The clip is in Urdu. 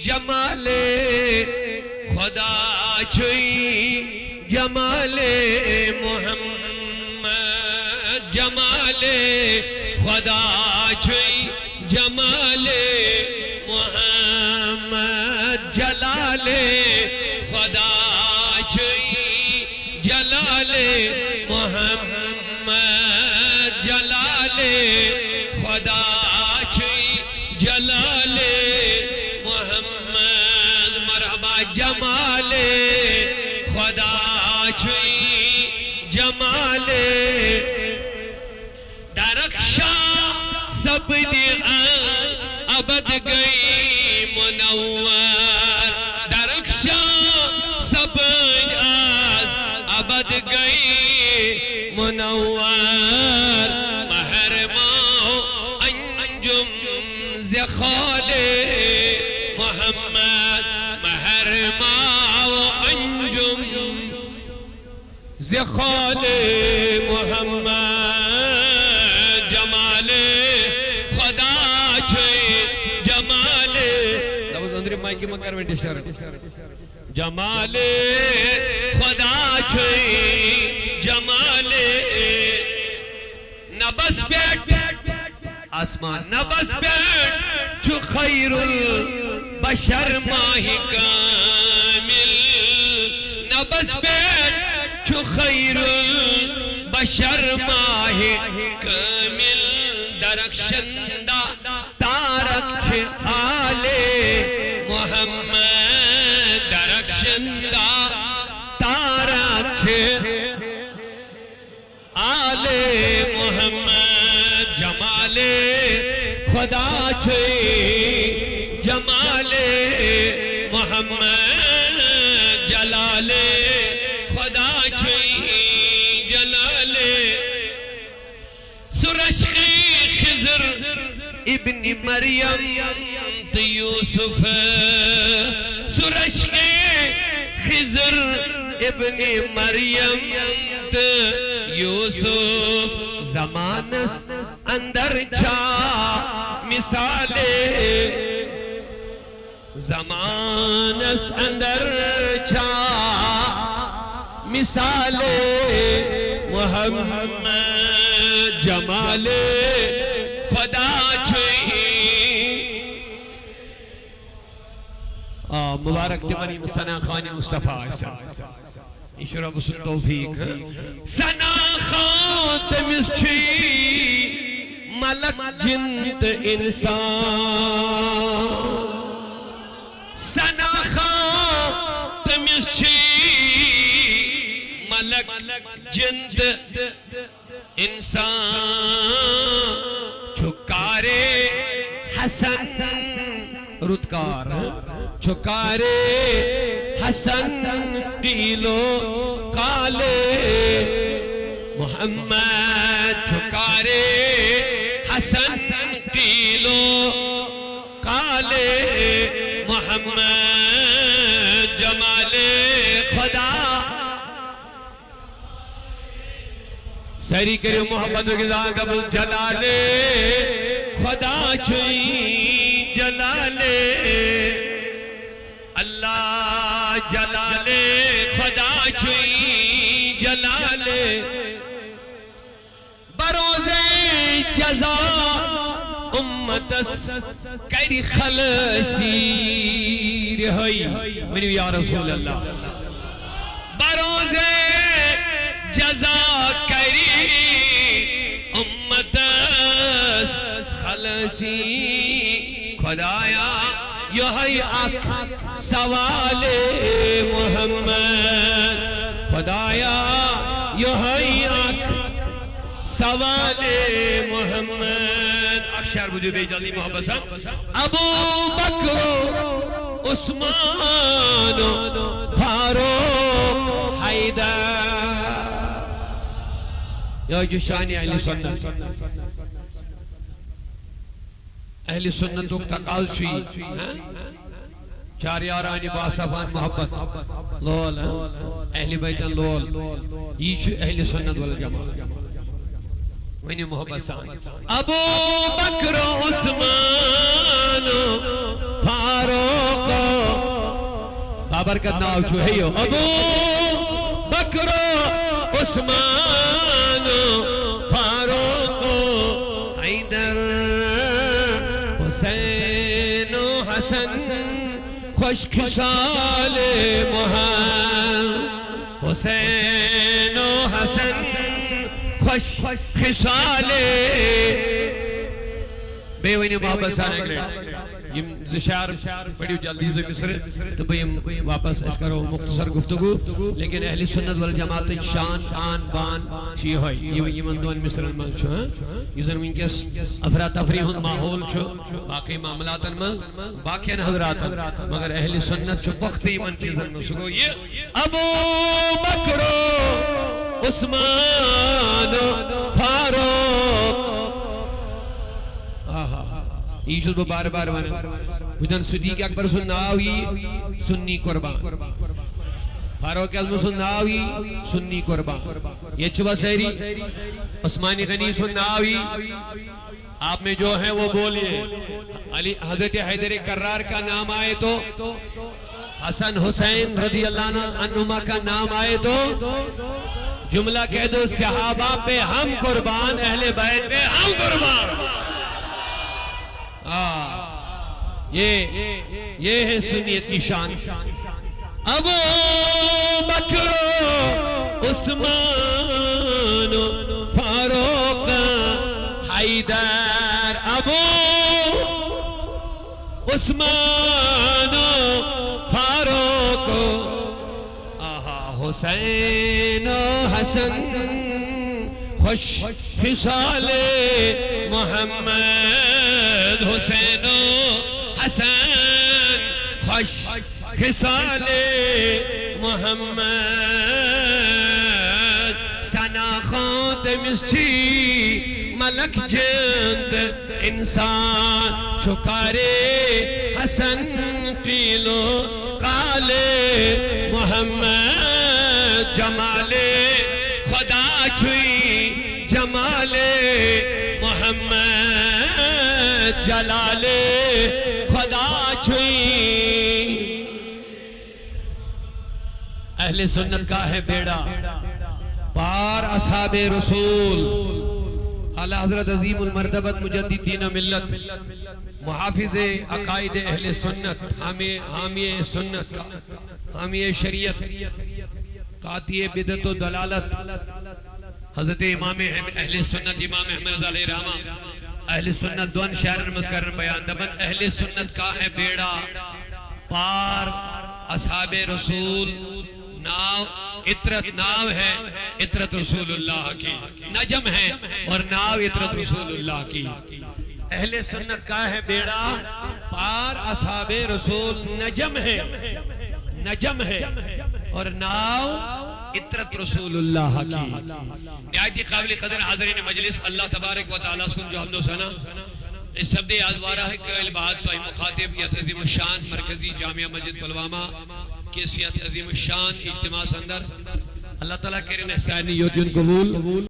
جمال خدا چھوئی جمال محمد جمال خدا چھوئی جمال محمد جلال خدا چھوئی جلال محمد جلال خدا چھوئی جلال محمد مرحبا جمال خدا چھوئی جمال درخشاں سبنی ابد گئی منور درخشاں سبنی ابد گئی منور مہرماں انجم زخال محمد مہرماں انجم زخال محمد جمال خدا چھوئی جمال مائکی مکر میں ڈشار جمال خدا چھوئی جمال نبس بیٹ آسمان نبس بیٹ چھو خیر البشر ماہی کامل نبس بیٹ چھو خیر البشر ماہی کامل درخشندہ تارک چھے آلے محمد درخشندہ تارک چھے آلے محمد جمال خدا چھوئی جمال محمد جلال خدا چھوئی جلال سرشق خضر ابن مریم یوسف سرشق خضر ابن مریم یوسف زمانس اندر چھا مثالے زمانس اندر چھا مثالے محمد جمال خدا چھوئی مبارک تمنی سنا خان مصطفیٰ ایشور ابو سن توفیق سنا خان تمس چھوئی ملک جنت انسان سنا خان تمس چھوئی ملک جنت انسان چھکارے حسن رودکار چھکارے حسن تیلو کالے محمد چھکارے حسن تیلو کالے محمد جمال خدا سہری کرے محبت و گزا قبل جلال خدا چھوئی جلال اللہ جلال خدا چھوئی جلال بروز جزا امتس کری خلصی رہائی منو یا رسول اللہ بروز جزا کری امتس خلصی خدایا یہی اک سوال محمد خدایا یہی اک سوال محمد اکشار بجو بے جلدی محبت صاحب ابو بکر عثمان فاروق حیدر یا جو شانی اہل سنت اہل سنتوں تقاض شوئی چار یارانی باصفان محبت لول اہل بیتن لول یہ شو اہل سنت والجماعت ونی محبت سان ابو بکر عثمان فاروق بابرکت نام چھو ہے ابو بکر عثمان فاروق حیدر حسین و حسن خوش خصال محمد حسین و حسن خوش خصال بے وینی محبت سانے گلے یم زشار بڑی جلدی سے مصر تو بھئی واپس اس کرو مختصر گفتگو لیکن اہل سنت والجماعت شان آن بان چی ہوئی یہ مندون مصر المال چھو یہ ضرورین کس افراتفریح ماحول چھو باقی معاملات المال باقی حضرات مگر اہل سنت چھو بختی من چیزن نسکو یہ ابو بکر عثمان فاروق یہ شد بار بار وانا حجن صدیق اکبر سنناوی سنی قربان فاروق اعظم سنناوی سنی قربان یہ چھوا سہری عثمانی غنی سنناوی آپ میں جو ہیں وہ بولیے علی حضرت حیدر کرار کا نام آئے تو حسن حسین رضی اللہ عنہما کا نام آئے تو جملہ کہہ دو صحابہ پہ ہم قربان اہل بیت پہ ہم قربان یہ ہے سنیت کی شان ابو بکر عثمان فاروق حیدر ابو عثمان فاروق حسین حسن خوش خصال محمد حسین حسن خوش خصال محمد سنا خاتم چی ملک جند انسان چکارے حسن قیلو قالے محمد جمال خدا چھوئی جمال محمد جلال خدا چھوئی اہل سنت کا ہے بیڑا پار اصحاب رسول اعلی حضرت عظیم المرتبت مجدد دین ملت محافظ عقائد اہل سنت حامی سنت حامی شریعت قاطع بدعت و دلالت حضرت امام اہل سنت امام احمد رضا علیہ رحمہ اہل سنت دون شہر مذکرن بیان دبن اہل سنت کا ہے بیڑا پار اصحاب رسول ناو اطرت ناو ہے اطرت رسول اللہ کی نجم ہے اور ناو اطرت رسول اللہ کی اہل سنت کا ہے بیڑا پار اصحاب رسول نجم ہے اور ناو اطرت رسول اللہ کی نہایت قابل قدر حاضرین مجلس اللہ تبارک و تعالیٰ سکن جو حمد و ثنا اس سبد آزوارہ ہے کہ الباعت تو مخاطب یا عظیم الشان مرکزی جامعہ مسجد پلوامہ کیسیت عظیم الشان اجتماع اندر اللہ تعالیٰ کریں احسانی یوتین قبول